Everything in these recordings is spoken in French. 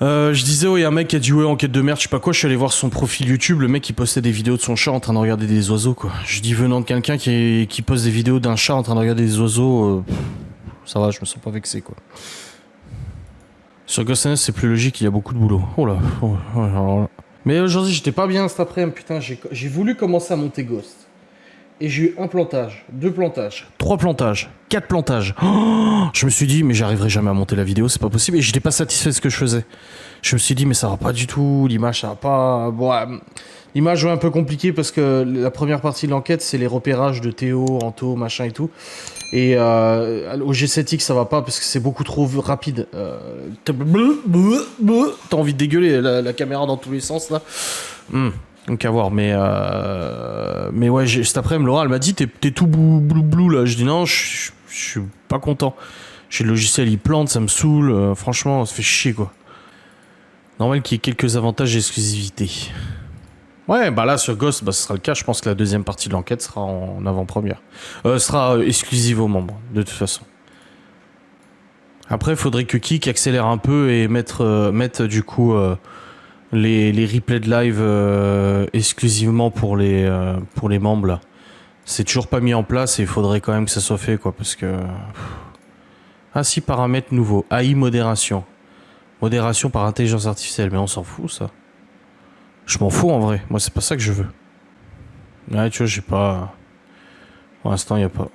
Je disais, ouais, y a un mec qui a dit ouais, enquête de merde, je sais pas quoi, je suis allé voir son profil YouTube, le mec il postait des vidéos de son chat en train de regarder des oiseaux, quoi. Je dis venant de quelqu'un qui poste des vidéos d'un chat en train de regarder des oiseaux, ça va, je me sens pas vexé, quoi. Sur Ghost and Us, c'est plus logique, il y a beaucoup de boulot. Oh là, alors là. Mais aujourd'hui, j'étais pas bien cet après-midi, putain, j'ai voulu commencer à monter Ghost. Et j'ai eu un plantage, 2 plantages, 3 plantages, 4 plantages. Oh, je me suis dit, mais j'arriverai jamais à monter la vidéo, c'est pas possible. Et j'étais pas satisfait de ce que je faisais. Je me suis dit, mais ça va pas du tout, l'image, ça va pas... Bon, l'image est un peu compliquée parce que la première partie de l'enquête, c'est les repérages de Théo, Anto, machin et tout. Et au G7X, ça va pas parce que c'est beaucoup trop rapide. T'as envie de dégueuler la caméra dans tous les sens, là. Donc à voir, mais ouais, cet après-midi, Laura, elle m'a dit, t'es tout blou, là. Je dis non, je suis pas content. J'ai le logiciel, il plante, ça me saoule. Franchement, ça fait chier, quoi. Normal qu'il y ait quelques avantages d'exclusivité. Ouais, bah là, sur Ghost, bah, ce sera le cas. Je pense que la deuxième partie de l'enquête sera en avant-première. Sera exclusive aux membres, de toute façon. Après, il faudrait que Kik accélère un peu et mette du coup... les replays de live exclusivement pour les membres là. C'est toujours pas mis en place et il faudrait quand même que ça soit fait, quoi, parce que... Ah si, paramètres nouveaux. AI modération. Modération par intelligence artificielle, mais on s'en fout, ça. Je m'en fous en vrai, moi c'est pas ça que je veux. Ouais, tu vois, j'ai pas... Pour l'instant, y a pas.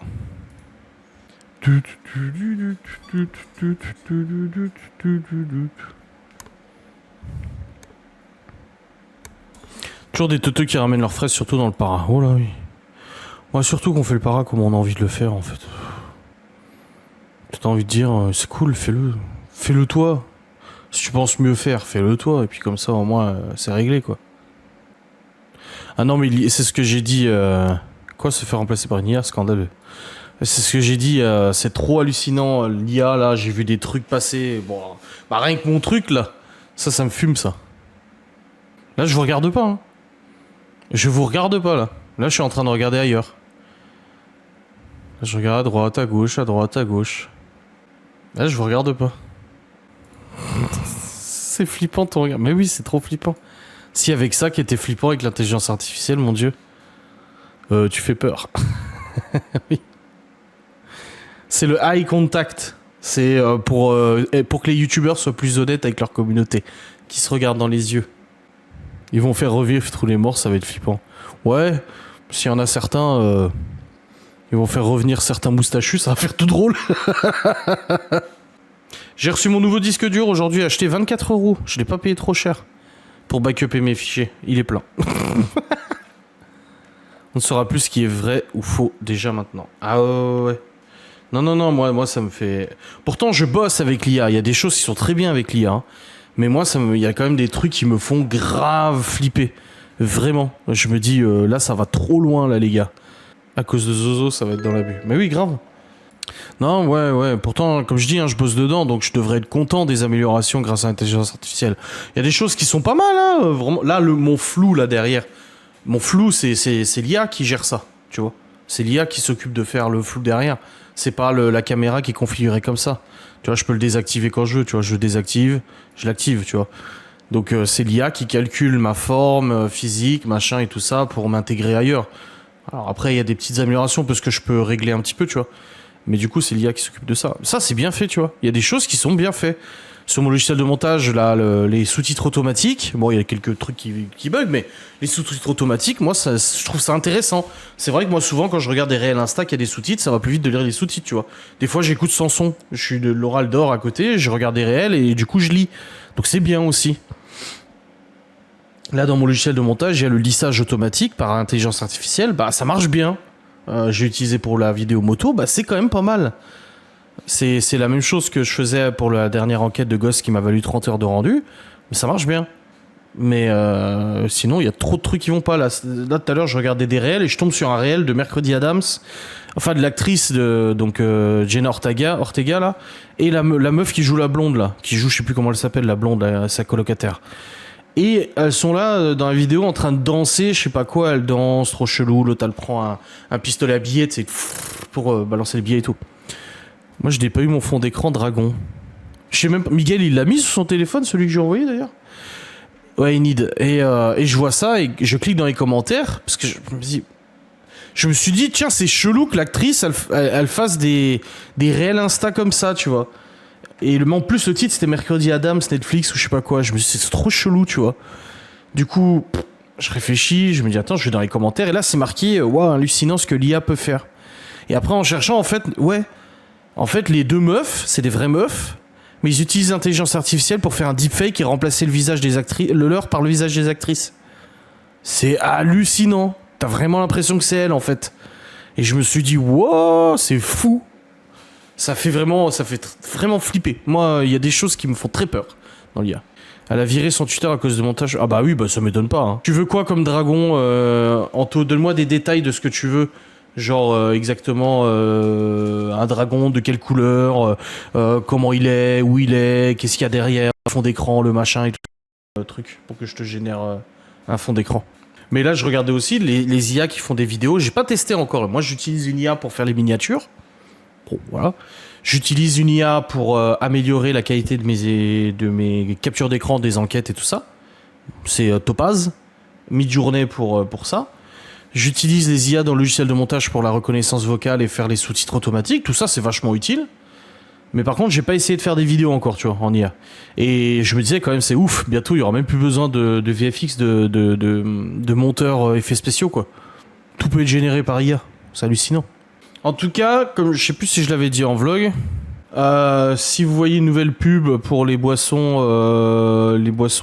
Toujours des teuteux qui ramènent leurs fraises, surtout dans le para. Oh là oui. Ouais, surtout qu'on fait le para comme on a envie de le faire, en fait. T'as envie de dire, c'est cool, fais-le. Fais-le toi. Si tu penses mieux faire, fais-le toi. Et puis comme ça, au moins, c'est réglé, quoi. Ah non, mais c'est ce que j'ai dit. Quoi, se faire remplacer par une IA, scandaleux. C'est ce que j'ai dit, c'est trop hallucinant, l'IA, là, j'ai vu des trucs passer. Bon, bah rien que mon truc, là, ça me fume, ça. Là, je vous regarde pas, hein. Je vous regarde pas, là. Là, je suis en train de regarder ailleurs. Là, je regarde à droite, à gauche, à droite, à gauche. Là, je vous regarde pas. C'est flippant ton regard. Mais oui, c'est trop flippant. Si avec ça qui était flippant avec l'intelligence artificielle, mon Dieu. Tu fais peur. Oui. C'est le eye contact. C'est pour que les youtubeurs soient plus honnêtes avec leur communauté. Qui se regardent dans les yeux. Ils vont faire revivre tous les morts, ça va être flippant. Ouais, s'il y en a certains... ils vont faire revenir certains moustachus, ça va faire tout drôle. J'ai reçu mon nouveau disque dur aujourd'hui, acheté 24 €. Je l'ai pas payé trop cher pour backuper mes fichiers. Il est plein. On ne saura plus ce qui est vrai ou faux déjà maintenant. Ah ouais. Non, moi ça me fait... Pourtant, je bosse avec l'IA. Il y a des choses qui sont très bien avec l'IA. Hein. Mais moi, il y a quand même des trucs qui me font grave flipper. Vraiment. Je me dis, là, ça va trop loin, là, les gars. À cause de Zozo, ça va être dans l'abus. Mais oui, grave. Non, ouais. Pourtant, comme je dis, hein, je bosse dedans, donc je devrais être content des améliorations grâce à l'intelligence artificielle. Il y a des choses qui sont pas mal, hein. Vraiment. Là, mon flou, là, derrière. Mon flou, c'est l'IA qui gère ça, tu vois. C'est l'IA qui s'occupe de faire le flou derrière. C'est pas la caméra qui est configurée comme ça. Tu vois, je peux le désactiver quand je veux, tu vois. Je le désactive, je l'active, tu vois. Donc, c'est l'IA qui calcule ma forme physique, machin et tout ça pour m'intégrer ailleurs. Alors après, il y a des petites améliorations parce que je peux régler un petit peu, tu vois. Mais du coup, c'est l'IA qui s'occupe de ça. Ça, c'est bien fait, tu vois. Il y a des choses qui sont bien faites. Sur mon logiciel de montage, là, les sous-titres automatiques, bon, il y a quelques trucs qui bug, mais les sous-titres automatiques, moi, je trouve ça intéressant. C'est vrai que moi, souvent, quand je regarde des réels Insta qui a des sous-titres, ça va plus vite de lire les sous-titres, tu vois. Des fois, j'écoute sans son. Je suis de l'oral d'or à côté, je regarde des réels et du coup, je lis. Donc, c'est bien aussi. Là, dans mon logiciel de montage, il y a le lissage automatique par intelligence artificielle. Bah, ça marche bien. J'ai utilisé pour la vidéo moto. Bah, c'est quand même pas mal. C'est la même chose que je faisais pour la dernière enquête de Ghost qui m'a valu 30 heures de rendu. Mais ça marche bien. Mais sinon, il y a trop de trucs qui vont pas. Là, tout à l'heure, je regardais des réels et je tombe sur un réel de Mercredi Adams. Enfin, de l'actrice de Jenna Ortega, là. Et la meuf qui joue la blonde, là. Qui joue, je sais plus comment elle s'appelle, la blonde, sa colocataire. Et elles sont là dans la vidéo en train de danser, je sais pas quoi, elles dansent, trop chelou. L'autre, elle prend un pistolet à billets, pour balancer les billets et tout. Moi, je n'ai pas eu mon fond d'écran dragon. Je sais même pas. Miguel, il l'a mis sur son téléphone, celui que j'ai envoyé d'ailleurs. Ouais, Enid. Et je vois ça et je clique dans les commentaires parce que je me suis dit, tiens, c'est chelou que l'actrice elle fasse des réels Insta comme ça, tu vois. Et en plus, le titre c'était Mercredi Adams, Netflix ou je sais pas quoi. Je me suis dit, c'est trop chelou, tu vois. Du coup, je réfléchis, je me dis, attends, je vais dans les commentaires et là, c'est marqué, waouh, hallucinant ce que l'IA peut faire. Et après, en cherchant, en fait, les deux meufs, c'est des vraies meufs. Mais ils utilisent l'intelligence artificielle pour faire un deepfake et remplacer le visage des actrices, le leur par le visage des actrices. C'est hallucinant. T'as vraiment l'impression que c'est elle en fait. Et je me suis dit, wow, c'est fou. Ça fait vraiment flipper. Moi, il y a des choses qui me font très peur dans l'IA. Elle a viré son tuteur à cause de montage. Ah bah oui, bah ça m'étonne pas. Hein. Tu veux quoi comme dragon, Anto? Donne-moi des détails de ce que tu veux. Genre exactement un dragon de quelle couleur, comment il est, où il est, qu'est-ce qu'il y a derrière, le fond d'écran, le machin et tout truc pour que je te génère un fond d'écran. Mais là je regardais aussi les IA qui font des vidéos, j'ai pas testé encore. Moi j'utilise une IA pour faire les miniatures. Bon voilà. J'utilise une IA pour améliorer la qualité de mes captures d'écran, des enquêtes et tout ça. C'est Topaz, Midjourney pour ça. J'utilise les IA dans le logiciel de montage pour la reconnaissance vocale et faire les sous-titres automatiques. Tout ça, c'est vachement utile. Mais par contre, j'ai pas essayé de faire des vidéos encore, tu vois, en IA. Et je me disais quand même, c'est ouf. Bientôt, il y aura même plus besoin de VFX, de monteurs effets spéciaux, quoi. Tout peut être généré par IA. C'est hallucinant. En tout cas, comme je sais plus si je l'avais dit en vlog, si vous voyez une nouvelle pub pour les boissons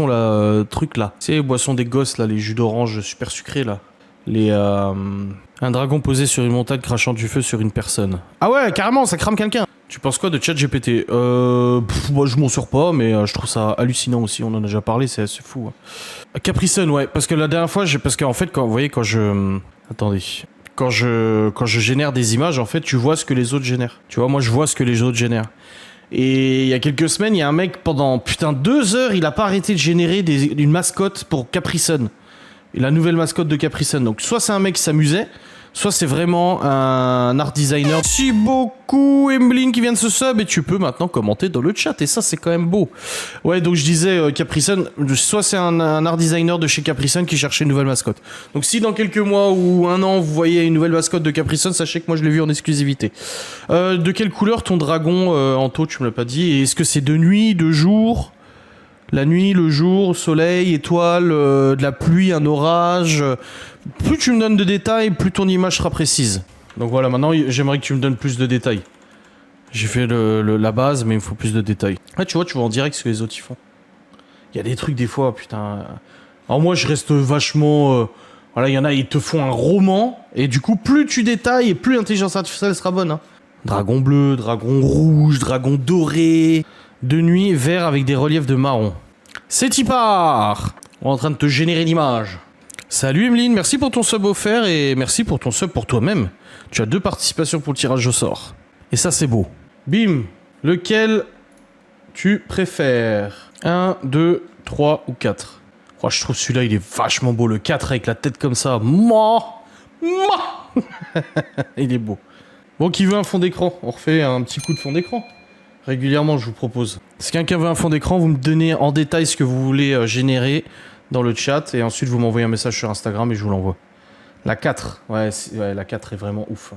là, trucs là. Tu sais, les boissons des gosses là, les jus d'orange super sucrés là. Un dragon posé sur une montagne crachant du feu sur une personne. Ah ouais, carrément, ça crame quelqu'un. Tu penses quoi de ChatGPT? Moi je m'en sors pas, mais je trouve ça hallucinant aussi. On en a déjà parlé, c'est assez fou. Hein. Capri Sun, ouais, parce que la dernière fois, parce qu'en fait, vous voyez, quand je génère des images, en fait, tu vois ce que les autres génèrent. Tu vois, moi je vois ce que les autres génèrent. Et il y a quelques semaines, il y a un mec pendant 2 heures, il a pas arrêté de générer une mascotte pour Capri Sun. La nouvelle mascotte de Capri Sun. Donc soit c'est un mec qui s'amusait, soit c'est vraiment un art designer. Merci beaucoup Emeline qui vient de se sub et tu peux maintenant commenter dans le chat et ça c'est quand même beau. Ouais, donc je disais Capri Sun, soit c'est un art designer de chez Capri Sun qui cherchait une nouvelle mascotte. Donc si dans quelques mois ou un an vous voyez une nouvelle mascotte de Capri Sun, sachez que moi je l'ai vu en exclusivité. De quelle couleur ton dragon, Anto, tu me l'as pas dit, et est-ce que c'est de nuit, de jour? La nuit, le jour, soleil, étoile, de la pluie, un orage. Plus tu me donnes de détails, plus ton image sera précise. Donc voilà, maintenant j'aimerais que tu me donnes plus de détails. J'ai fait la base, mais il me faut plus de détails. Ah, tu vois en direct ce que les autres y font. Il y a des trucs des fois, putain. Alors moi je reste vachement... Voilà, il y en a, ils te font un roman, et du coup plus tu détailles, et plus l'intelligence artificielle sera bonne. Hein. Dragon bleu, dragon rouge, dragon doré... De nuit, vert avec des reliefs de marron. C'est Tipar. On est en train de te générer l'image. Salut Emeline, merci pour ton sub offert et merci pour ton sub pour toi-même. Tu as 2 participations pour le tirage au sort. Et ça c'est beau. Bim. Lequel tu préfères? 1, 2, 3 ou 4? Oh, je trouve celui-là il est vachement beau. Le 4 avec la tête comme ça. Il est beau. Bon, qui veut un fond d'écran? On refait un petit coup de fond d'écran. Régulièrement, je vous propose. Si quelqu'un veut un fond d'écran, vous me donnez en détail ce que vous voulez générer dans le chat et ensuite vous m'envoyez un message sur Instagram et je vous l'envoie. La 4, ouais, la 4 est vraiment ouf.